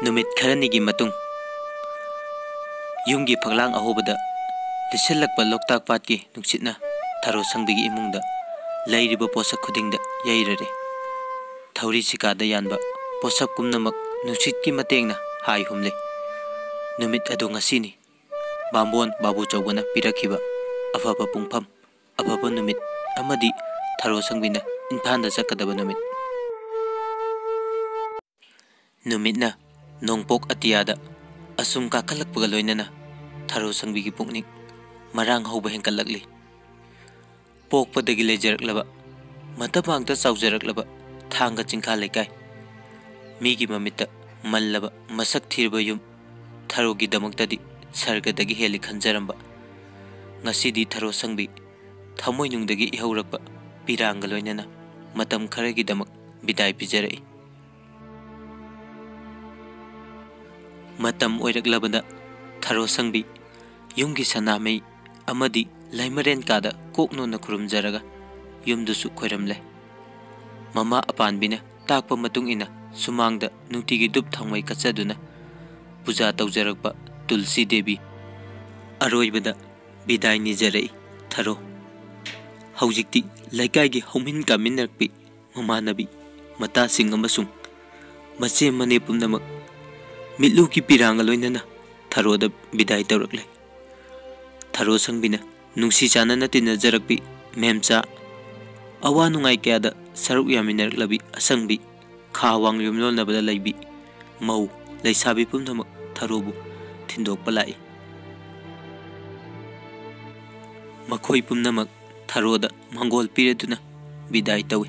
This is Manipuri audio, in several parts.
नुमित खरनिगी मतुंग युंगी फगलांग अहोबदा लिसिल्लकपा लोकताक पाटकी नुक्सितना थारो संगबिगी इमुंगदा लैरिबा पोसक खुदिंगदा यैररे थौरी सिकादा यानबा पोसक कुमनमक नुक्सितकी मतेंगना हाय हुमले नुमित अदु ngasiनी बांबोन बाबू चौबना पिरखिबा अफबा पुंगफम अफबा नुमित अमदी थारो संगबिना इम्फालदा चक्कदबा नुमित नुमितना नोंपोक अतियादा असुम काखलकपगा लोइनना थारो संगबिगी पुकनिक मरांग हौबा हेंकलकली पोकपदगी लेजरकलबा मतबांगता चाउजरकलबा थांगा चिंखा लेकाय मीगी ममित्ता मल्लबा मसक थीरबा युम थारोगी दमक्तदी सर्गदगी हेली खंजरंबा ngasiदी थारो संगबी थमोइनुंगदगी इहौरकपा पिरांगा लोइनना मतम खरगी दमक बिदाय पिजरई मतम ओइरकलबदा थारो संगबी युमगी सनामई अमदी लाइमरेन कादा कोकनोना खुरुमजरगा युमदुसु खोइरमले ममा अपानबिना ताकपा मतुंग इना सुमांगदा नुंतिगी दुप थंगमई कचदुना पूजा तौजरकपा तुलसी देवी अरोइबदा बिदाय निजरई थारो हौजिक्ति लैकाइगी हौमिन कामिनरकपी ममानबी मतासिंग अमसुंग मचे मने पुमनमक मिलू की पिरांगा लोइनना थारोदा बिदाय तौरकले थारो संगबिना नुंसी चानना तिनजरकपी मेमचा अवा नुंगाई कयादा सरुक यामिनरकलबी असंगबी खावांग युमलोनबदा लैबी मौ लैसाबी पुमनमक थारोबु थिंदोकपा लाई मखोई पुमनमक थारोदा मंगोल पिरेदुना बिदाय तौई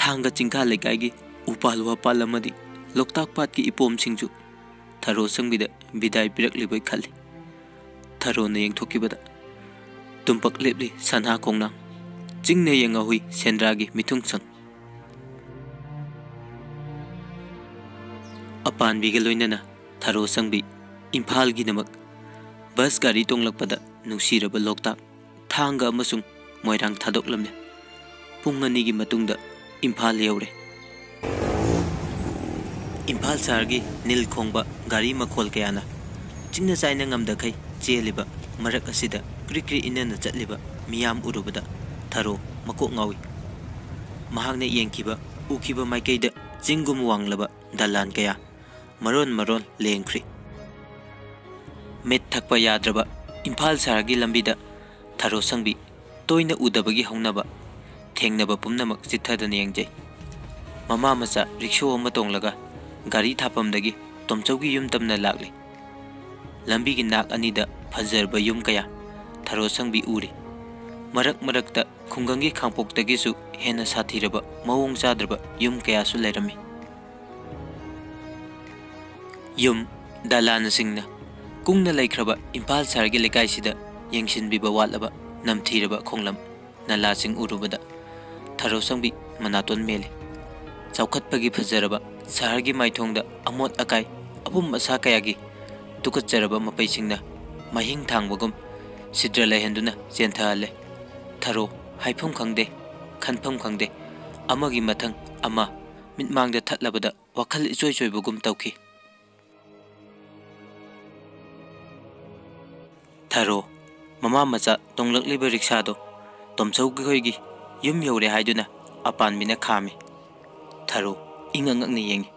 थांगा चिंखा लेकाइगी उपाल वापाल अमदी लोकताक पाटकी इपोम सिंजु थारो संगबिदा बिदाय पिरकलिबै खाली थारो ने यंगथोकिबदा तुमपक लेपली सना कोंगना चिंगने यंगा हुई सेंद्रागी मिथुंग संग अपानबिगे लोइनना थारो संगबी इम्फालगी नमक बस गाड़ी तोंगलकपदा नुसीरबा लोकताक थांगा अमसुंग मोइरांग थादोकलमने पुंग अनिगी मतुंगदा इम्फाल यौरे इम्फाल शहरगी नील खोंबा गाड़ी मखोल कयाना चिंगना चाइना ngamdakai चेलिबा मरक असिदा क्रिक्री इनना चटलिबा मियाम उरुबदा थारो मकोक ngawi महागने येंखिबा उखिबा माइकैदा चिंगुम वांगलबा दलान कया मरोन मरोन लेंख्री मेट थकपा याद्रबा इम्फाल शहरगी लंबीदा थारो संगबी तोइना उदबगी हौनबा थेंगनबा पुमनमक चिथदन येंगजै ममा मचा रिक्शो अमा तोंगलगा गाड़ी थापमदगी तोमचौगी युम तमना लागली लंबीगी नाक अनिदा फजरबा युम कया थारो संगबी उरी मरक मरकता खुंगंगी खांपोक्तगीसु हेना साथीरबा मवोंग चाद्रबा युम कयासु लेरमी युम दालान सिंगना कुंगना लैख्रबा इम्फाल शहरगी लेकाइसिदा येंगसिनबिबा वाटलबा नमथीरबा खोंगलम नाला सिंग उरुबदा थारो संगबी मनातोन मेली चौखटपगी फजरबा शहरगी माइथोंगदा अमोट अकाई अबुम असा कयागी तुकचरबा मपैसिंगना महिंग थांगबगुम सिद्र लैहंदुना चेंथाले थारो हाइफम खंगदे खनफम खंगदे अमगी मथंग अमा मिटमांगदा थटलबदा वखल इचोय चोयबगुम तौखी थारो ममा मचा तोंगलकलिबा रिक्शादो तोमचौगी खोइगी युम यौरे हाइदुना अपानबिना खामी थारो इंगंगनी येंगी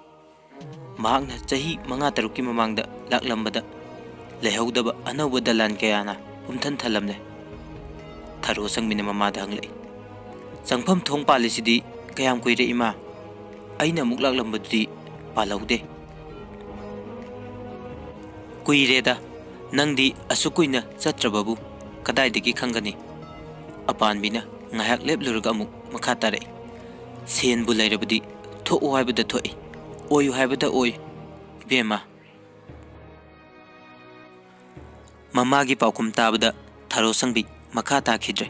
महागना चही मंगा तरुकी ममांगदा लाकलंबदा लेहौदबा अनौब दलान कयाना पुमथन थलमले थारो संगबिना ममादा हंगले संगफम थोंग पालिसिदी कयाम कुइरे इमा अइना मुक लाकलंबदुदी पालौदे कुइरेदा नंगदी असुकुइना चत्रबबु कदाइदगी खंगनी अपानबिना ngayak leplurga amuk makha tare sen bu lairabdi tho haibada thoi oyu haibada oi bema mama gi paukum tabada tharo sangbi makha ta khidre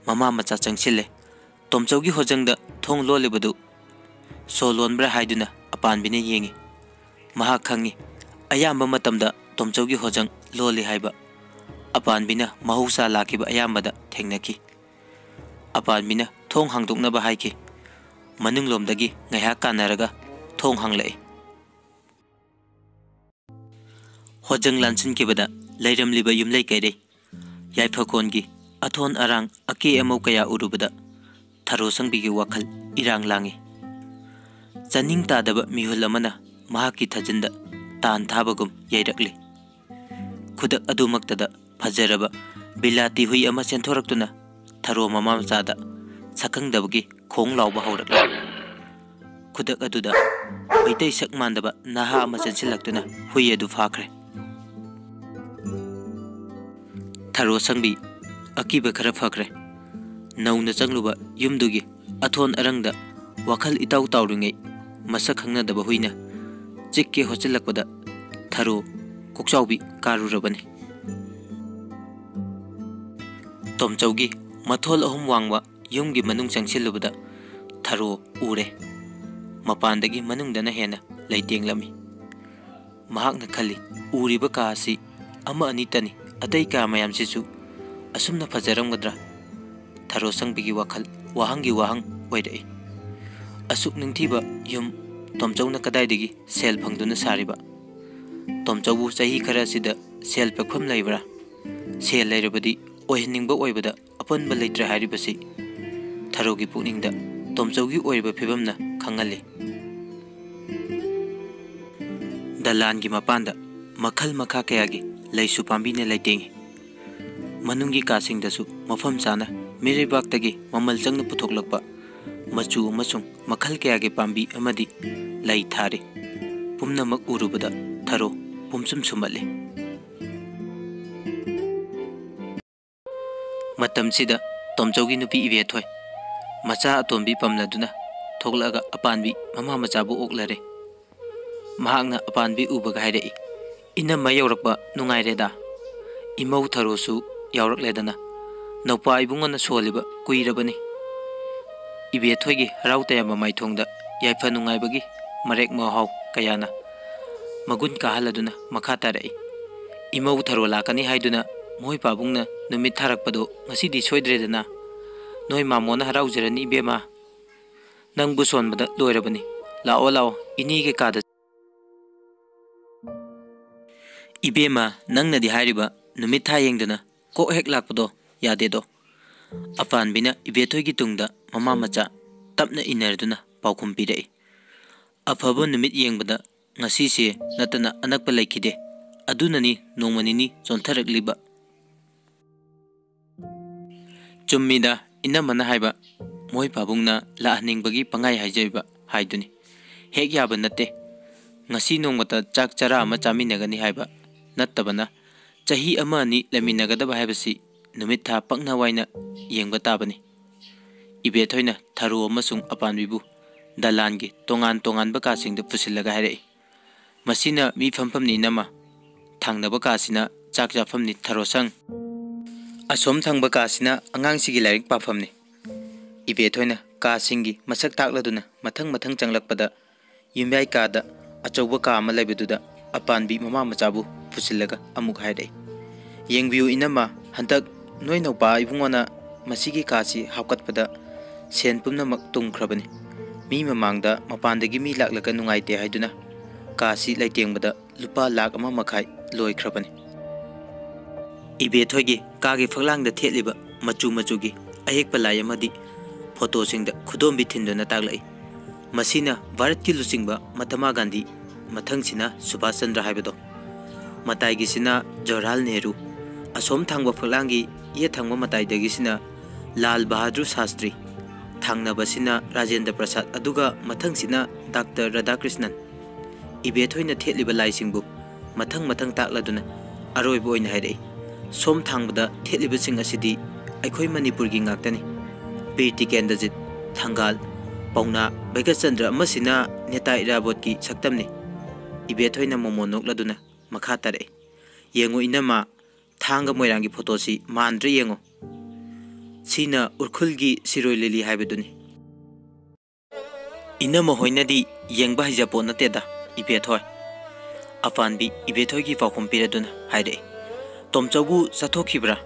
mama macha changsile tomchau gi hojangda thong lolebadu so lonbra haiduna apanbine yengi maha khangi ayamba matamda tomchau gi hojang loli haiba apanbina mahusa lakiba ayambada thengnaki अपानबिना थोंग हांगदोकनबा हाइके मनुंग लोमदगी ngaiha kanaraga thong hanglai ꯍꯣꯖꯪ ꯂꯥꯟꯁꯤꯟꯈꯤꯕꯗ ꯂꯩꯔꯝꯂꯤꯕ ꯌꯨꯝꯂꯩ ꯀꯩꯔꯩ ꯌꯥꯏꯐꯈꯣꯟꯒꯤ ꯑꯊꯣꯟ ꯑꯔꯥꯡ ꯑꯀꯦ ꯑꯃꯧ ꯀꯌꯥ ꯎꯔꯨꯕꯗ ꯊꯔꯣ ꯁꯪꯕꯤꯒꯤ ꯋꯥꯈꯜ ꯏꯔꯥꯡ ꯂꯥꯡꯉꯤ꯫ ꯆꯥꯅꯤꯡ ꯇꯥꯗꯕ ꯃꯤꯍꯨꯜ ꯑꯃꯅ ꯃꯍꯥꯛꯀꯤ ꯊꯥꯖꯤꯟꯗ ꯇꯥꯟ ꯊꯥꯕꯒꯨꯝ ꯌꯩꯔꯛꯂꯤ꯫ ꯈꯨꯗꯛ ꯑꯗꯨꯃꯛꯇꯗ ꯐꯖꯔꯕ ꯕꯤꯂꯥꯇꯤ ꯍꯨꯏ ꯑꯃ ꯆꯦꯟꯊꯣꯔꯛꯇꯨꯅ ꯊꯔꯣ ꯃꯃꯥ ꯃꯆꯥꯗ ꯁꯛꯈꯪꯗꯕꯒꯤ ꯈꯣꯡ ꯂꯥꯎꯕ ꯍꯧꯔꯛꯂꯤ꯫ ꯈꯨꯗꯛ ꯑꯗꯨꯗ ꯃꯩꯇꯩ ꯁꯛ ꯃꯥꯟꯗꯕ ꯅꯍꯥ ꯑꯃ ꯆꯦꯟꯁꯤꯜꯂꯛꯇꯨꯅ ꯍꯨꯏ ꯑꯗꯨ ꯐꯥꯈ꯭ꯔꯦ꯫ ꯊꯔꯣ ꯁꯪꯕꯤ ꯑꯀꯤꯕ ꯈꯔ ꯐꯈ꯭ꯔꯦ꯫ ꯅꯧꯅ ꯆꯪꯂꯨꯕ ꯌꯨꯝꯗꯨꯒꯤ ꯑꯊꯣꯟ ꯑꯔꯪꯗ ꯋꯥꯈꯜ ꯏꯇꯥꯎ ꯇꯥꯎꯔꯤꯉꯩ ꯃꯁꯛ ꯈꯪꯅꯗꯕ ꯍꯨꯏꯅ ꯆꯤꯛꯀꯦ ꯍꯣꯠꯆꯤꯜꯂꯛꯄꯗ ꯊꯔꯣ ꯀꯣꯛꯆꯥꯎꯕꯤ ꯀꯥꯔꯨꯔꯕꯅꯤ꯫ ꯇꯣꯝꯆꯧꯒꯤ ꯃꯊꯣꯜ 3 ꯋꯥꯡꯕ ꯌꯨꯝꯒꯤ ꯃꯅꯨꯡ ꯆꯪꯁꯤꯜꯂꯨꯕꯗ ꯊꯔꯣ ꯎꯔꯦ꯫ ꯃꯄꯥꯟꯗꯒꯤ ꯃꯅꯨꯡꯗꯅ ꯍꯦꯟꯅ ꯂꯩꯇꯦꯡꯂꯝꯃꯤ꯫ ꯃꯍꯥꯛꯅ ꯈꯜꯂꯤ, ꯎꯔꯤꯕ ꯀꯥ ꯑꯁꯤ ꯑꯃ ꯑꯅꯤꯇꯅꯤ, ꯑꯇꯩ ꯀꯥ ꯃꯌꯥꯝꯁꯤꯁꯨ ꯑꯁꯨꯝꯅ ꯐꯖꯔꯝꯒꯗ꯭ꯔꯥ? ꯊꯔꯣ ꯁꯪꯕꯤꯒꯤ ꯋꯥꯈꯜ ꯋꯥꯍꯪꯒꯤ ꯋꯥꯍꯪ ꯑꯣꯏꯔꯛꯏ꯫ ꯑꯁꯨꯛ ꯅꯤꯡꯊꯤꯕ ꯌꯨꯝ ꯇꯣꯝꯆꯧꯅ ꯀꯗꯥꯏꯗꯒꯤ ꯁꯦꯜ ꯐꯪꯗꯨꯅ ꯁꯥꯔꯤꯕ? ꯇꯣꯝꯆꯧꯕꯨ ꯆꯍꯤ ꯈꯔꯁꯤꯗ ꯁꯦꯜ ꯄꯦꯛꯐꯝ ꯂꯩꯕ꯭ꯔꯥ? ꯁꯦꯜ ꯂꯩꯔꯕꯗꯤ ꯑꯣꯏꯍꯟꯅꯤꯡꯕ ꯑꯣꯏꯕꯗ ꯑꯄꯟꯕ ꯂꯩꯇ꯭ꯔꯦ ꯍꯥꯏꯔꯤꯕꯁꯤ ꯊꯔꯣꯒꯤ ꯄꯨꯛꯅꯤꯡꯗ ꯇꯣꯝꯆꯧꯒꯤ ꯑꯣꯏꯔꯤꯕ ꯐꯤꯕꯝꯅ ꯈꯪꯍꯜꯂꯤ꯫ ꯗꯂꯥꯟꯒꯤ ꯃꯄꯥꯟꯗ ꯃꯈꯜ ꯃꯈꯥ ꯀꯌꯥꯒꯤ ꯂꯩꯁꯨ ꯄꯥꯝꯕꯤꯅ ꯂꯩꯇꯦꯡꯏ꯫ ꯃꯅꯨꯡꯒꯤ ꯀꯥꯁꯤꯡꯗꯁꯨ ꯃꯐꯝ ꯆꯥꯅ ꯃꯤꯔꯩꯕꯥꯛꯇꯒꯤ ꯃꯃꯜ ꯆꯪꯅ ꯄꯨꯊꯣꯛꯂꯛꯄ ꯃꯆꯨ ꯑꯃꯁꯨꯡ ꯃꯈꯜ ꯀꯌꯥꯒꯤ ꯄꯥꯝꯕꯤ ꯑꯃꯗꯤ ꯂꯩ ꯊꯥꯔꯤ꯫ ꯄꯨꯝꯅꯃꯛ ꯎꯔꯨꯕꯗ ꯊꯔꯣ ꯄꯨꯝꯁꯨꯝ ꯁꯨꯝꯍꯠꯂꯤ꯫ ꯃꯇꯝꯁꯤꯗ ꯇꯣꯝꯆꯧꯒꯤ ꯅꯨꯄꯤ ꯏꯕꯦꯊꯣꯏ ꯃꯆꯥ ꯑꯇꯣꯝꯕꯤ ꯄꯝꯂꯗꯨꯅ ꯊꯣꯛꯂꯛꯑꯒ ꯑꯄꯥꯟꯕꯤ ꯃꯃꯥ ꯃꯆꯥꯕꯨ ꯑꯣꯛꯂꯔꯦ꯫ ꯃꯍꯥꯛꯅ ꯑꯄꯥꯟꯕꯤ ꯎꯕꯒ ꯍꯥꯏꯔꯛꯏ, "ꯏꯅꯝꯃ ꯌꯧꯔꯛꯄ ꯅꯨꯡꯉꯥꯏꯔꯦꯗ꯫ ꯏꯃꯧ ꯊꯔꯣꯁꯨ ꯌꯥꯎꯔꯛꯂꯦꯗꯅ꯫ ꯅꯧꯄꯥ ꯏꯕꯨꯡꯉꯣꯅ ꯁꯣꯜꯂꯤꯕ ꯀꯨꯏꯔꯕꯅꯤ." ꯏꯕꯦꯊꯣꯏꯒꯤ ꯍꯔꯥꯎ ꯇꯌꯥꯝꯕ ꯃꯥꯏꯊꯣꯡꯗ ꯌꯥꯏꯐ ꯅꯨꯡꯉꯥꯏꯕꯒꯤ ꯃꯔꯦꯛ ꯃꯍꯥꯎ ꯀꯌꯥꯅ ꯃꯒꯨꯟ ꯀꯥꯍꯜꯂꯗꯨꯅ ꯃꯈꯥ ꯇꯥꯔꯛꯏ, "ꯏꯃꯧ ꯊꯔꯣ ꯂꯥꯛꯀꯅꯤ ꯍꯥꯏꯗꯨꯅ ꯃꯣꯏ ꯄꯥꯕꯨꯡꯅ ꯅꯨꯃꯤꯠ ꯊꯥꯔꯛꯄꯗꯣ ꯉꯁꯤꯗꯤ ꯁꯣꯏꯗ꯭ꯔꯦꯗꯅ꯫ ꯅꯣꯏ ꯃꯥꯃꯣꯅ ꯍꯔꯥꯎꯖꯔꯅꯤ ꯏꯕꯦꯝꯃ꯫ ꯅꯪꯕꯨ ꯁꯣꯟꯕꯗ ꯂꯣꯏꯔꯕꯅꯤ꯫ ꯂꯥꯛꯑꯣ ꯂꯥꯛꯑꯣ, ꯏꯅꯦꯒꯤ ꯀꯥꯗ." "ꯏꯕꯦꯝꯃ, ꯅꯪꯅꯗꯤ ꯍꯥꯏꯔꯤꯕ ꯅꯨꯃꯤꯠ ꯊꯥ ꯌꯦꯡꯗꯅ ꯀꯣꯛ ꯍꯦꯛ ꯂꯥꯛꯄꯗꯣ ꯌꯥꯗꯦꯗꯣ." ꯑꯄꯥꯟꯕꯤꯅ ꯏꯕꯦꯊꯣꯏꯒꯤ ꯇꯨꯡꯗ ꯃꯃꯥ ꯃꯆꯥ ꯇꯞꯅ ꯏꯟꯅꯔꯗꯨꯅ ꯄꯥꯎꯈꯨꯝ ꯄꯤꯔꯛꯏ, "ꯑꯐꯕ ꯅꯨꯃꯤꯠ ꯌꯦꯡꯕꯗ ꯉꯁꯤꯁꯦ ꯅꯠꯇꯅ ꯑꯅꯛꯄ ꯂꯩꯈꯤꯗꯦ꯫ ꯑꯗꯨꯅꯅꯤ ꯅꯣꯡꯃ ꯅꯤꯅꯤ ꯆꯣꯟꯊꯔꯛꯂꯤꯕ." "ꯆꯨꯝꯃꯤꯗ ꯏꯅꯝꯃꯅ ꯍꯥꯏꯕ, ꯃꯣꯏ ꯄꯥꯕꯨꯡꯅ ꯂꯥꯛꯍꯟꯅꯤꯡꯕꯒꯤ ꯄꯪꯍꯥꯏ ꯍꯥꯏꯖꯕ ꯍꯥꯏꯗꯨꯅꯤ꯫ ꯍꯦꯛ ꯌꯥꯕ ꯅꯠꯇꯦ꯫ ꯉꯁꯤ ꯅꯣꯡꯃꯇ ꯆꯥꯛ ꯆꯔꯥ ꯑꯃ ꯆꯥꯃꯤꯟꯅꯒꯅꯤ ꯍꯥꯏꯕ ꯅꯠꯇꯕꯅ ꯆꯍꯤ ꯑꯃ ꯑꯅꯤ ꯂꯩꯃꯤꯟꯅꯒꯗꯕ ꯍꯥꯏꯕꯁꯤ ꯅꯨꯃꯤꯠ ꯊꯥ ꯄꯛꯅ ꯋꯥꯏꯅ ꯌꯦꯡꯕ ꯇꯥꯕꯅꯤ." ꯏꯕꯦꯊꯣꯏꯅ ꯊꯔꯣ ꯑꯃꯁꯨꯡ ꯑꯄꯥꯟꯕꯤꯕꯨ ꯗꯂꯥꯟꯒꯤ ꯇꯣꯉꯥꯟ ꯇꯣꯉꯥꯟꯕ ꯀꯥꯁꯤꯡꯗ ꯄꯨꯁꯤꯜꯂꯒ ꯍꯥꯏꯔꯛꯏ, "ꯃꯁꯤꯅ ꯃꯤ ꯐꯝꯐꯝꯅꯤ ꯏꯅꯝꯃ꯫ ꯊꯪꯅꯕ ꯀꯥꯁꯤꯅ ꯆꯥꯛ ꯆꯥꯐꯝꯅꯤ ꯊꯔꯣꯁꯪ꯫ ꯑꯁꯣꯝ ꯊꯪꯕ ꯀꯥꯁꯤꯅ ꯑꯉꯥꯡꯁꯤꯒꯤ ꯂꯥꯏꯔꯤꯛ ꯄꯥꯐꯝꯅꯤ." ꯏꯕꯦꯊꯣꯏꯅ ꯀꯥꯁꯤꯡꯒꯤ ꯃꯁꯛ ꯇꯥꯛꯂꯗꯨꯅ ꯃꯊꯪ ꯃꯊꯪ ꯆꯪꯂꯛꯄꯗ ꯌꯨꯝꯌꯥꯏ ꯀꯥꯗ ꯑꯆꯧꯕ ꯀꯥ ꯑꯃ ꯂꯩꯕꯗꯨꯗ ꯑꯄꯥꯟꯕꯤ ꯃꯃꯥ ꯃꯆꯥꯕꯨ ꯄꯨꯁꯤꯜꯂꯒ ꯑꯃꯨꯛ ꯍꯥꯏꯔꯛꯏ, "ꯌꯦꯡꯕꯤꯌꯨ ꯏꯅꯝꯃ, ꯍꯟꯗꯛ ꯅꯣꯏ ꯅꯧꯄꯥ ꯏꯕꯨꯡꯉꯣꯅ ꯃꯁꯤꯒꯤ ꯀꯥꯁꯤ ꯍꯥꯞꯀꯠꯄꯗ ꯁꯦꯟ ꯄꯨꯝꯅꯃꯛ ꯇꯨꯡꯈ꯭ꯔꯕꯅꯤ꯫ ꯃꯤ ꯃꯃꯥꯡꯗ ꯃꯄꯥꯟꯗꯒꯤ ꯃꯤ ꯂꯥꯛꯂꯒ ꯅꯨꯡꯉꯥꯏꯇꯦ ꯍꯥꯏꯗꯨꯅ ꯀꯥꯁꯤ ꯂꯩꯇꯦꯡꯕꯗ ꯂꯨꯄꯥ 1.5 ꯂꯥꯈ ꯂꯣꯏꯈ꯭ꯔꯕꯅꯤ." ꯏꯕꯦꯊꯣꯏꯒꯤ ꯀꯥꯒꯤ ꯐꯛꯂꯥꯡꯗ ꯊꯦꯠꯂꯤꯕ ꯃꯆꯨ ꯃꯆꯨꯒꯤ ꯑꯌꯦꯛꯄ ꯂꯥꯏ ꯑꯃꯗꯤ ꯐꯣꯇꯣꯁꯤꯡꯗ ꯈꯨꯗꯣꯝꯕꯤ ꯊꯤꯟꯗꯨꯅ ꯇꯥꯛꯂꯛꯏ, "ꯃꯁꯤꯅ ꯚꯥꯔꯠꯀꯤ ꯂꯨꯆꯤꯡꯕ ꯃꯍꯥꯇꯃꯥ ꯒꯥꯟꯙꯤ, ꯃꯊꯪꯁꯤꯅ ꯁꯨꯚꯥꯁ ꯆꯟꯗ꯭ꯔ ꯍꯥꯏꯕꯗꯣ, ꯃꯇꯥꯏꯒꯤꯁꯤꯅ ꯖꯋꯍꯔꯂꯥꯜ ꯅꯦꯍꯔꯨ, ꯑꯁꯣꯝ ꯊꯪꯕ ꯐꯛꯂꯥꯡꯒꯤ ꯌꯦꯠ ꯊꯪꯕ ꯃꯇꯥꯏꯗꯒꯤꯁꯤꯅ ꯂꯥꯜ ꯕꯍꯥꯗꯨꯔ ꯁꯥꯁꯇ꯭ꯔꯤ, ꯊꯪꯅꯕꯁꯤꯅ ꯔꯥꯖꯦꯟꯗ꯭ꯔ ꯄ꯭ꯔꯁꯥꯗ, ꯑꯗꯨꯒ ꯃꯊꯪꯁꯤꯅ ꯗꯥꯛꯇꯔ ꯔꯥꯙꯥꯀ꯭ꯔꯤꯁꯅꯟ." ꯏꯕꯦꯊꯣꯏꯅ ꯊꯦꯠꯂꯤꯕ ꯂꯥꯏꯁꯤꯡꯕꯨ ꯃꯊꯪ ꯃꯊꯪ ꯇꯥꯛꯂꯗꯨꯅ ꯑꯔꯣꯏꯕ ꯑꯣꯏꯅ ꯍꯥꯏꯔꯛꯏ, "ꯁꯣꯝ ꯊꯥꯡꯕꯗ ꯊꯦꯠꯂꯤꯕꯁꯤꯡ ꯑꯁꯤꯗꯤ ꯑꯩꯈꯣꯏ ꯃꯅꯤꯄꯨꯔꯒꯤ ꯉꯥꯛꯇꯅꯤ꯫ ꯕꯤꯔ ꯇꯤꯀꯦꯟꯗ꯭ꯔꯖꯤꯠ, ꯊꯪꯒꯥꯜ, ꯄꯥꯎꯅꯥ ꯚꯩꯒꯠꯆꯟꯗ꯭ꯔ ꯑꯃꯁꯤꯅ ꯅꯦꯇꯥ ꯏꯔꯥꯕꯣꯠꯀꯤ ꯁꯛꯇꯝꯅꯤ." ꯏꯕꯦꯊꯣꯏꯅ ꯃꯣꯃꯣꯟ ꯅꯣꯛꯂꯗꯨꯅ ꯃꯈꯥ ꯇꯥꯔꯛꯏ, "ꯌꯦꯡꯉꯨ ꯏꯅꯝꯃ, ꯊꯥꯡꯒ ꯃꯣꯏꯔꯥꯡꯒꯤ ꯐꯣꯇꯣꯁꯤ ꯃꯥꯟꯗ꯭ꯔ ꯌꯦꯡꯉꯨ꯫ ꯁꯤꯅ ꯎꯔꯈꯨꯜꯒꯤ ꯁꯤꯔꯣꯏ ꯂꯤꯂꯤ ꯍꯥꯏꯕꯗꯨꯅꯤ." "ꯏꯅꯝꯃ ꯍꯣꯏꯅꯗꯤ ꯌꯦꯡꯕ ꯍꯩꯖꯄꯣꯠ ꯅꯠꯇꯦꯗ ꯏꯕꯦꯊꯣꯏ." ꯑꯄꯥꯟꯕꯤ ꯏꯕꯦꯊꯣꯏꯒꯤ ꯄꯥꯎꯈꯨꯝ ꯄꯤꯔꯗꯨꯅ ꯍꯥꯏꯔꯛꯏ, "ꯇꯣꯝꯆꯧꯕꯨ ꯆꯠꯊꯣꯛꯈꯤꯕ꯭ꯔꯥ?"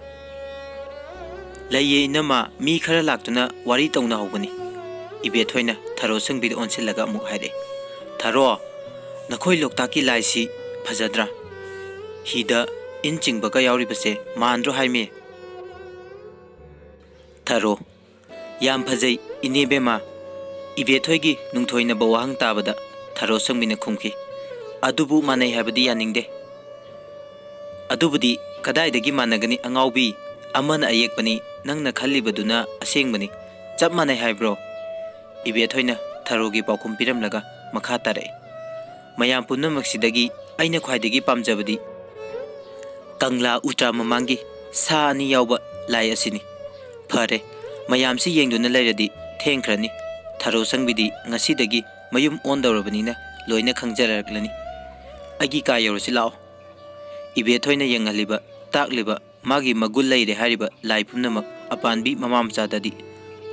"ꯂꯩꯌꯦ ꯏꯅꯝꯃ, ꯃꯤ ꯈꯔ ꯂꯥꯛꯇꯨꯅ ꯋꯥꯔꯤ ꯇꯧꯅꯍꯧꯕꯅꯤ." ꯏꯕꯦꯊꯣꯏꯅ ꯊꯔꯣ ꯁꯪꯕꯤꯗ ꯑꯣꯟꯁꯤꯜꯂꯒ ꯑꯃꯨꯛ ꯍꯥꯏꯔꯛꯏ, "ꯊꯔꯣ, ꯅꯈꯣꯏ ꯂꯣꯛꯇꯥꯛꯀꯤ ꯂꯥꯏꯁꯤ ꯐꯖꯗ꯭ꯔꯥ? हीदा इन चिंबका यावरिबसे मानद्रो हाइमे थारो याम फजै इनेबेमा इबेथोयगी नुंथोइनबा वाहंग ताबदा थारो संगमिना खुमखि अदुबु मानै हाबदी यानिंगदे अदुबुदी कदाइदगी मानगनी अंगाउबी अमन अयेकपनी नंगना खल्लिबदुना असेंगबनी चप मानै हाइब्रो इबेथोइना थारोगी पाउखुम पिरमलगा मखा तारे मयाम पुनमक्सिदगी अइना ख्वाइदगी पामजबदी कंगला उट्रा ममांगी सा अनि यावबा लाई असिनी फरे मयामसी येंगदुना लेरदी थेंख्रनी थारो संगबिदी ngasiदगी मयुम ओंदौरबनीना लोइना खंगजरगलनी अगी का यौरसि लाओ इबेथोइना येंगहलिबा ताकलिबा मागी मगुल लेरे हारिबा लाई पुनमक अपानबी ममामचाददी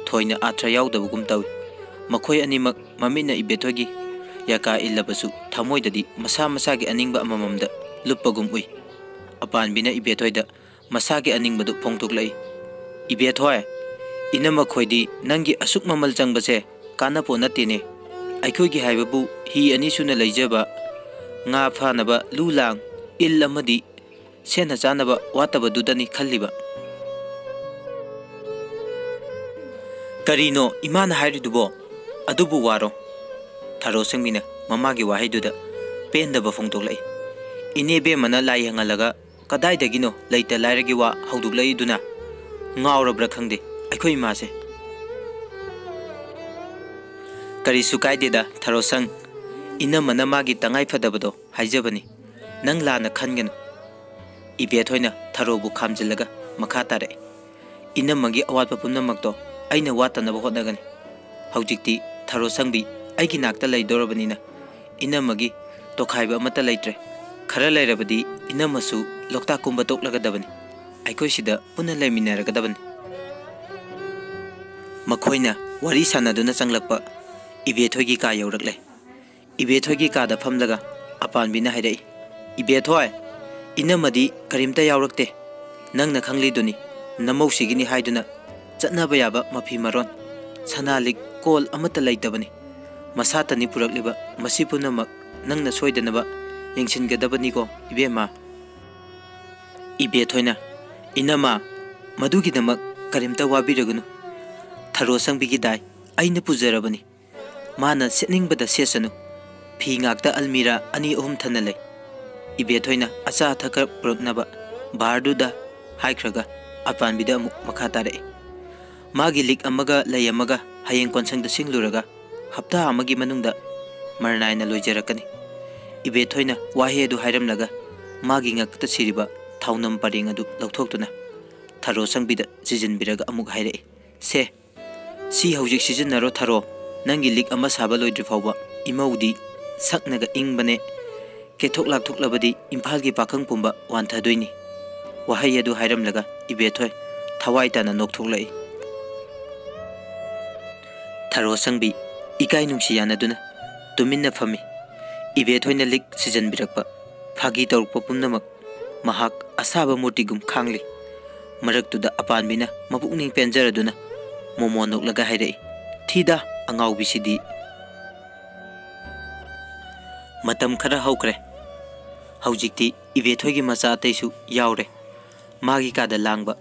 थोइना आथ्रा यावदबगुम तवि मखोय अनिमक ममिना इबेथोगी याका इल्लबसु थमोइददी मसा मसागी अनिंगबा अमममदा लुप्पगुम उइ अपानबिना इबेथोइदा मसागी अनिंगबदु फोंथुकलै इबेथोय इनम खोइदी नंगी असुक ममल चंगबसे कानापो नतेने अखोइगी हाइबबु ही अनिसुना लैजबा nga फानबा लुलांग इल अमदी सेना चानबा वातबदुदनी खल्लिबा करीनो इमान हाइरिदुबो अदुबु वारो थारो संगमिना ममागी वाहिदुदा पेंदबा फोंथोकलै इनेबे मना लाई हंगलगा कदाइदगिनो लैता लाइरगी वा हौदुकलैदुना ngawrabra khangde akhoi mase kari sukaideda tharosang ina mana magi tangai phadabado haijabani nang lana khangenu ibe thoina tharobu khamjilaga makha tare ina magi awat papumna makto aina watana ba hodagani haujikti tharosang bi aigi nakta leidorabani na ina magi tokhaiba mata leitre khara leirabadi ina masu lokta kumba toklagadabani अखोई सिदा पुनः लेमिनारगदबन मखोइना वारी सानादुना चंगलक्पा इबेथोगी का यौरकले इबेथोगी का दा फमलगा अपानबिना हाइरई इबेथोय इनमदी करिमता यावरकते नंगना खंगलिदुनी नमौसिगिनी हाइदुना चटनाबा याबा मफी मरोन सनालिक कोल अमता लैतबनी मसातनी पुरकलिबा मसी पुनमक नंगना सोइदनबा यंगसिनगदबनीको इबेमा इबेथोइना इनमा मधुगिदमक करिमता वाबिरगनु थारो संबिगी दाई अइना पुजरबनी माना सेनिंगबदा सेसनु फी ngakta अलमीरा अनि अहुम थनले इबेथोइना अचा थकर पुरकनबा बारदुदा हाइख्रगा अपानबिदा मखा तारे मागी लिक अमगा लयमगा हयें कोनसंगदा सिंगलुरगा हप्ता अमगी मनुंगदा मरनायना लोइजरकनी इबेथोइना वाहेदु हाइरमलगा मागी ngakta सिरिबा थाउनम परिंग अदु लौथोक्तुना थारो संबिदा सिजनबिरगा अमुक हाइरे से सी हौजिक सिजनरो थारो नंगी लिक अमा साबा लोइद्रि फावबा इमौदी सकनगा इंगबने केथोक लाथोकलबदी इम्फालगी पाखंग पुंबा वानथादुइनी वाहै अदु हाइरमलगा इबेथोय थवाई ताना नोकथोकलै थारो संबि इकाई नुंसी यानादुना तुमिन्ना फमी इबेथोयना लिक सिजनबिरकपा फागी तौरपा पुनमक महाक असाबा मूर्तिगुम खांगली मरक्तुदा अपानबिना मपुकनिंग पेंजरदुना मोमो नोकलगा हाइरई थीदा अंगाउबिसिदी मतम खरा हौक्रे हौजिक्ति इबेथोयगी मचा अतैसु यावरे मागी कादा लांगबा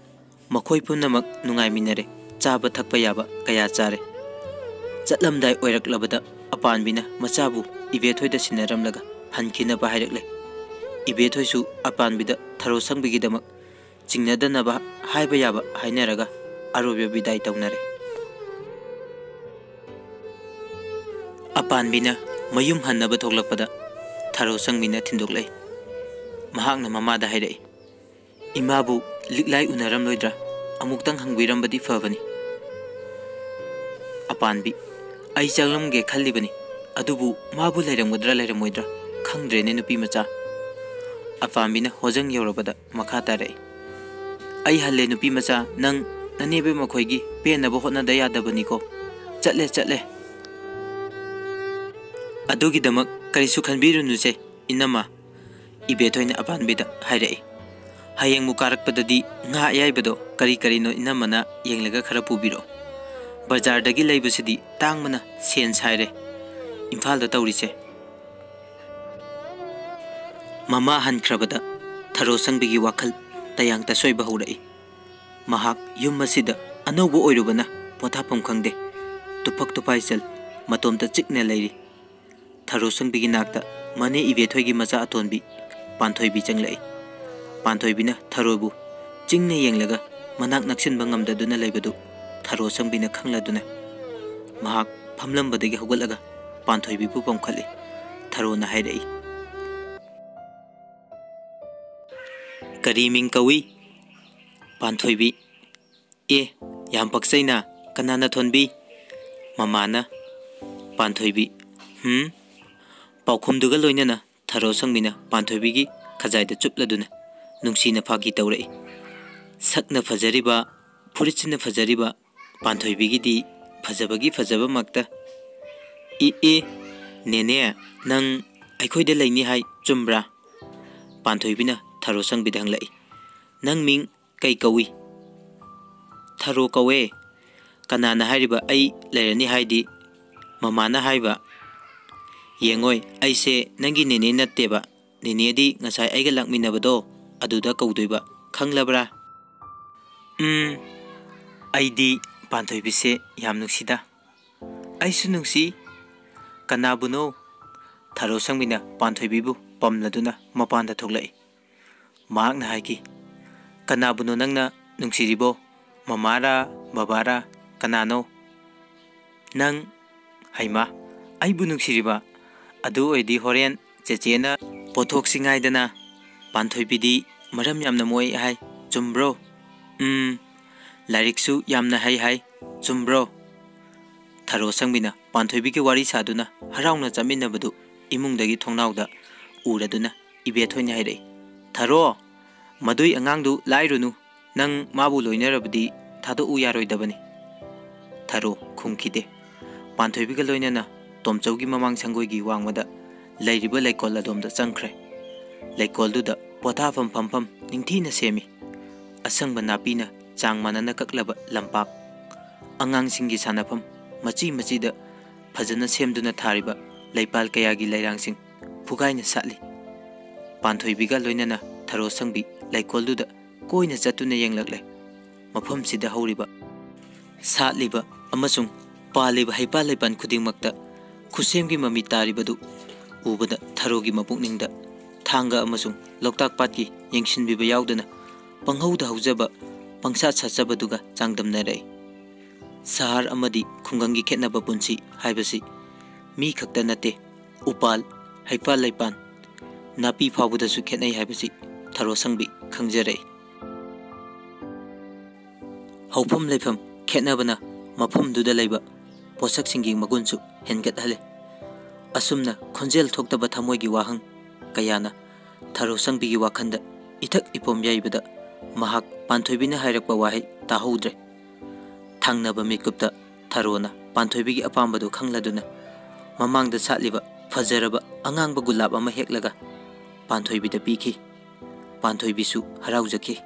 मखोय पुनमक नुंगाइमिनरे चाबा थकपा याबा कया चारे चटलमदाय ओइरकलबदा अपानबिना मचाबु इबेथोयदा सिनरमलगा हनखिनबा हाइरकले इबेथोयसु अपानबिदा थारो संबिगिदमक चिंगनदनबा हाइबा याबा हाइनरगा अरोब्य बिदाय तौनरे अपानबिना मयुम हन्नबा थोकलकपदा थारो संबिना थिंदोकलै महाकना ममादा हाइरई इमाबु लिकलाई उनरमलोइद्रा अमुक्तंग हंगबिरमबदी फबनी अपानबि आई चंगलमगे खल्लिबनी अदुबु माबु लैरमगद्रा लैरमोइद्रा खंगद्रेने नुपी मचा अपानबिना होजंग यौरबदा मखा तारे आई हल्ले नुपी मचा नंग ननेबे मखोइगी पेनबो होनदा यादबनीको चले चले अदुगिदमक करिसु खनबिरुनुसे इनमा इबेथोइना अपानबिदा हाइरई हयेंग मुकारकपददी nga याइबदो करी करीनो इनमना येंगलगा खरा पुबिरो बाजारदगी लैबसिदी तांगमना सेन साइरे इम्फालदा तौरिसे ममा हनख्रबदा ꯊꯔꯣꯁꯪꯕꯤꯒꯤ ꯋꯥꯈꯜ ꯇꯌꯥꯡ ꯇꯁꯣꯏꯕ ꯍꯧꯔꯛꯏ꯫ ꯃꯍꯥꯛ ꯌꯨꯝ ꯑꯁꯤꯗ ꯑꯅꯧꯕ ꯑꯣꯏꯔꯨꯕꯅ ꯄꯣꯊꯥꯐꯝ ꯈꯪꯗꯦ, ꯇꯨꯐꯛ ꯇꯨꯐꯥꯏꯆꯜ ꯃꯇꯣꯝꯇ ꯆꯤꯛꯅ ꯂꯩꯔꯤ꯫ ꯊꯔꯣꯁꯪꯕꯤꯒꯤ ꯅꯥꯛꯇ ꯃꯅꯦ ꯏꯕꯦꯊꯣꯏꯒꯤ ꯃꯆꯥ ꯑꯇꯣꯟꯕꯤ ꯄꯥꯟꯊꯣꯏꯕꯤ ꯆꯪꯂꯛꯏ꯫ ꯄꯥꯟꯊꯣꯏꯕꯤꯅ ꯊꯔꯣꯕꯨ ꯆꯤꯡꯅ ꯌꯦꯡꯂꯒ ꯃꯅꯥꯛ ꯅꯛꯁꯤꯟꯕ ꯉꯝꯗꯗꯨꯅ ꯂꯩꯕꯗꯨ ꯊꯔꯣꯁꯪꯕꯤꯅ ꯈꯪꯂꯗꯨꯅ ꯃꯍꯥꯛ ꯐꯝꯂꯝꯕꯗꯒꯤ ꯍꯧꯒꯠꯂꯒ ꯄꯥꯟꯊꯣꯏꯕꯤꯕꯨ ꯄꯝꯈꯠꯂꯤ꯫ ꯊꯔꯣꯅ ꯍꯥꯏꯔꯛꯏ, ꯀꯔꯤ ꯃꯤꯡ ꯀꯧꯏ? ꯄꯥꯟꯊꯣꯏꯕꯤ: ꯑꯦ, ꯌꯥꯝ ꯄꯛꯆꯩꯅ, ꯀꯅꯥꯅ ꯊꯣꯟꯕꯤ? ꯃꯃꯥꯅ꯫ ꯄꯥꯟꯊꯣꯏꯕꯤ: ꯄꯥꯎꯈꯨꯝꯗꯨꯒ ꯂꯣꯏꯅꯅ ꯊꯔꯣꯁꯪꯕꯤꯅ ꯄꯥꯟꯊꯣꯏꯕꯤꯒꯤ ꯈꯖꯥꯏꯗ ꯆꯨꯞꯂꯗꯨꯅ ꯅꯨꯡꯁꯤꯅ ꯐꯥꯒꯤ ꯇꯧꯔꯛꯏ꯫ ꯁꯛꯅ ꯐꯖꯔꯤꯕ, ꯐꯨꯔꯤꯠꯁꯤꯅ ꯐꯖꯔꯤꯕ ꯄꯥꯟꯊꯣꯏꯕꯤꯒꯤꯗꯤ ꯐꯖꯕꯒꯤ ꯐꯖꯕꯃꯛꯇ꯫ ꯅꯦꯅꯦ, ꯅꯪ ꯑꯩꯈꯣꯏꯗ ꯂꯩꯅꯤ ꯍꯥꯏ ꯆꯨꯝꯕ꯭ꯔꯥ? ꯄꯥꯟꯊꯣꯏꯕꯤꯅ ꯊꯔꯣꯁꯪꯕꯤꯗ ꯍꯪꯂꯛꯏ꯫ ꯅꯪ ꯃꯤꯡ ꯀꯩ ꯀꯧꯏ? ꯊꯔꯣ ꯀꯧꯋꯦ꯫ ꯀꯅꯥꯅ ꯍꯥꯏꯔꯤꯕ ꯑꯩ ꯂꯩꯔꯅꯤ ꯍꯥꯏꯗꯤ? ꯃꯃꯥꯅ ꯍꯥꯏꯕ꯫ ꯌꯦꯡꯉꯣꯏ, ꯑꯩꯁꯦ ꯅꯪꯒꯤ ꯅꯦꯅꯦ ꯅꯠꯇꯦꯕ, ꯅꯦꯅꯦꯗꯤ ꯉꯁꯥꯏ ꯑꯩꯒ ꯂꯥꯛꯃꯤꯟꯅꯕꯗꯣ ꯑꯗꯨꯗ ꯀꯧꯗꯣꯏꯕ, ꯈꯪꯂꯕ꯭ꯔꯥ? ꯑꯩꯗꯤ ꯄꯥꯟꯊꯣꯏꯕꯤꯁꯦ ꯌꯥꯝ ꯅꯨꯡꯁꯤꯗ꯫ ꯑꯩꯁꯨ ꯅꯨꯡꯁꯤ꯫ ꯀꯅꯥꯕꯨꯅꯣ? ꯊꯔꯣꯁꯪꯕꯤꯅ ꯄꯥꯟꯊꯣꯏꯕꯤꯕꯨ ꯄꯝꯂꯗꯨꯅ ꯃꯄꯥꯟꯗ ꯊꯣꯛꯂꯛꯏ꯫ ꯃꯍꯥꯛꯅ ꯍꯥꯏꯈꯤ, ꯀꯅꯥꯕꯨꯅꯣ ꯅꯪꯅ ꯅꯨꯡꯁꯤꯔꯤꯕꯣ? ꯃꯃꯥꯔꯥ, ꯕꯕꯥꯔꯥ, ꯀꯅꯥꯅꯣ? ꯅꯪ? ꯍꯩꯃꯥ, ꯑꯩꯕꯨ ꯅꯨꯡꯁꯤꯔꯤꯕ? ꯑꯗꯨ ꯑꯣꯏꯔꯗꯤ ꯍꯣꯔꯦꯟ ꯆꯦꯆꯦꯅ ꯄꯣꯠꯊꯣꯛꯁꯤꯉꯥꯏꯗꯅ꯫ ꯄꯥꯟꯊꯣꯏꯕꯤꯗꯤ ꯃꯔꯝ ꯌꯥꯝꯅ ꯃꯣꯛꯏ ꯍꯥꯏ, ꯆꯨꯝꯕ꯭ꯔꯣ? ꯂꯥꯏꯔꯤꯛꯁꯨ ꯌꯥꯝꯅ ꯍꯩ ꯍꯥꯏ, ꯆꯨꯝꯕ꯭ꯔꯣ? ꯊꯔꯣꯁꯪꯕꯤꯅ ꯄꯥꯟꯊꯣꯏꯕꯤꯒꯤ ꯋꯥꯔꯤ ꯁꯥꯗꯨꯅ ꯍꯔꯥꯎꯅ ꯆꯠꯃꯤꯟꯅꯕꯗꯨ ꯏꯃꯨꯡꯗꯒꯤ ꯊꯣꯡꯅꯥꯎꯗ ꯎꯔꯗꯨꯅ ꯏꯕꯦꯊꯣꯏꯅ ꯍꯥꯏꯔꯛꯏ, ꯊꯔꯣ, ꯃꯗꯨꯏ ꯑꯉꯥꯡꯗꯨ ꯂꯥꯏꯔꯨꯅꯨ, ꯅꯪ ꯃꯥꯕꯨ ꯂꯣꯏꯅꯔꯕꯗꯤ ꯊꯥꯗꯣꯛꯎ ꯌꯥꯔꯣꯏꯗꯕꯅꯤ꯫ ꯊꯔꯣ ꯈꯨꯝꯈꯤꯗꯦ꯫ ꯄꯥꯟꯊꯣꯏꯕꯤꯒ ꯂꯣꯏꯅꯅ ꯇꯣꯝꯆꯧꯒꯤ ꯃꯃꯥꯡ ꯁꯪꯒꯣꯏꯒꯤ ꯋꯥꯡꯃꯗ ꯂꯩꯔꯤꯕ ꯂꯩꯀꯣꯜ ꯑꯗꯣꯝꯗ ꯆꯪꯈ꯭ꯔꯦ꯫ ꯂꯩꯀꯣꯜꯗꯨꯗ ꯄꯣꯊꯥꯐꯝ ꯐꯝꯐꯝ ꯅꯤꯡꯊꯤꯅ ꯁꯦꯝꯃꯤ꯫ ꯑꯁꯪꯕ ꯅꯥꯄꯤꯅ ꯆꯥꯡ ꯃꯥꯟꯅꯅ ꯀꯛꯂꯕ ꯂꯝꯄꯥꯛ, ꯑꯉꯥꯡꯁꯤꯡꯒꯤ ꯁꯥꯟꯅꯐꯝ ꯃꯆꯤ ꯃꯆꯤꯗ ꯐꯖꯅ ꯁꯦꯝꯗꯨꯅ ꯊꯥꯔꯤꯕ ꯂꯩꯄꯥꯜ ꯀꯌꯥꯒꯤ ꯂꯩꯔꯥꯡꯁꯤꯡ ꯐꯨꯒꯥꯏꯅ ꯁꯥꯠꯂꯤ꯫ ꯄꯥꯟꯊꯣꯏꯕꯤꯒ ꯂꯣꯏꯅꯅ ꯊꯔꯣꯁꯪꯕꯤ ꯂꯩꯀꯣꯜꯗꯨꯗ ꯀꯣꯏꯅ ꯆꯠꯇꯨꯅ ꯌꯦꯡꯂꯛꯂꯦ꯫ ꯃꯐꯝꯁꯤꯗ ꯍꯧꯔꯤꯕ, ꯁꯥꯠꯂꯤꯕ ꯑꯃꯁꯨꯡ ꯄꯥꯜꯂꯤꯕ ꯍꯩꯄꯥꯜ ꯂꯩꯄꯥꯜ ꯈꯨꯗꯤꯡꯃꯛꯇ ꯈꯨꯠꯁꯦꯝꯒꯤ ꯃꯃꯤ ꯇꯥꯔꯤꯕꯗꯨ ꯎꯕꯗ ꯊꯔꯣꯒꯤ ꯃꯄꯨꯛꯅꯤꯡꯗ ꯊꯥꯡꯒ ꯑꯃꯁꯨꯡ ꯂꯣꯛꯇꯥꯛ ꯄꯥꯠꯀꯤ ꯌꯦꯡꯁꯤꯟꯕꯤꯕ ꯌꯥꯎꯗꯅ ꯄꯪꯍꯧꯗ ꯍꯧꯖꯕ, ꯄꯪꯁꯥꯠ ꯁꯥꯠꯆꯕꯗꯨꯒ ꯆꯥꯡꯗꯝꯅꯔꯛꯏ꯫ ꯁꯍꯔ ꯑꯃꯗꯤ ꯈꯨꯡꯒꯪꯒꯤ ꯈꯦꯠꯅꯕ ꯄꯨꯟꯁꯤ ꯍꯥꯏꯕꯁꯤ ꯃꯤ ꯈꯛꯇ ꯅꯠꯇꯦ, ꯎꯄꯥꯜ, ꯍꯩꯄꯥꯜ ꯂꯩꯄꯥꯜ, ꯅꯥꯄꯤ ꯐꯥꯎꯕꯗꯁꯨ ꯈꯦꯠꯅꯩ ꯍꯥꯏꯕꯁꯤ ꯊꯔꯣꯁꯪꯕꯤ ꯈꯪꯖꯔꯛꯏ꯫ ꯍꯧꯐꯝ ꯂꯩꯐꯝ ꯈꯦꯠꯅꯕꯅ ꯃꯐꯝꯗꯨꯗ ꯂꯩꯕ ꯄꯣꯠꯁꯛꯁꯤꯡꯒꯤ ꯃꯒꯨꯟꯁꯨ ꯍꯦꯟꯒꯠꯍꯜꯂꯤ꯫ ꯑꯁꯨꯝꯅ ꯈꯣꯟꯖꯦꯜ ꯊꯣꯛꯇꯕ ꯊꯃꯣꯏꯒꯤ ꯋꯥꯍꯪ ꯀꯌꯥꯅ ꯊꯔꯣꯁꯪꯕꯤꯒꯤ ꯋꯥꯈꯟꯗ ꯏꯊꯛ ꯏꯄꯣꯝ ꯌꯩꯕꯗ ꯃꯍꯥꯛ ꯄꯥꯟꯊꯣꯏꯕꯤꯅ ꯍꯥꯏꯔꯛꯄ ꯋꯥꯍꯩ ꯇꯥꯍꯧꯗ꯭ꯔꯦ꯫ ꯊꯪꯅꯕ ꯃꯤꯠꯀꯨꯞꯇ ꯊꯔꯣꯅ ꯄꯥꯟꯊꯣꯏꯕꯤꯒꯤ ꯑꯄꯥꯝꯕꯗꯨ ꯈꯪꯂꯗꯨꯅ ꯃꯃꯥꯡꯗ ꯁꯥꯠꯂꯤꯕ ꯐꯖꯔꯕ ꯑꯉꯥꯡꯕ ꯒꯨꯂꯥꯞ ꯑꯃ ꯍꯦꯛꯂꯒ ꯄꯥꯟꯊꯣꯏꯕꯤꯗ ꯄꯤꯈꯤ꯫ ꯄꯥꯟꯊꯣꯏꯕꯤꯁꯨ ꯍꯔꯥꯎꯖꯈꯤ꯫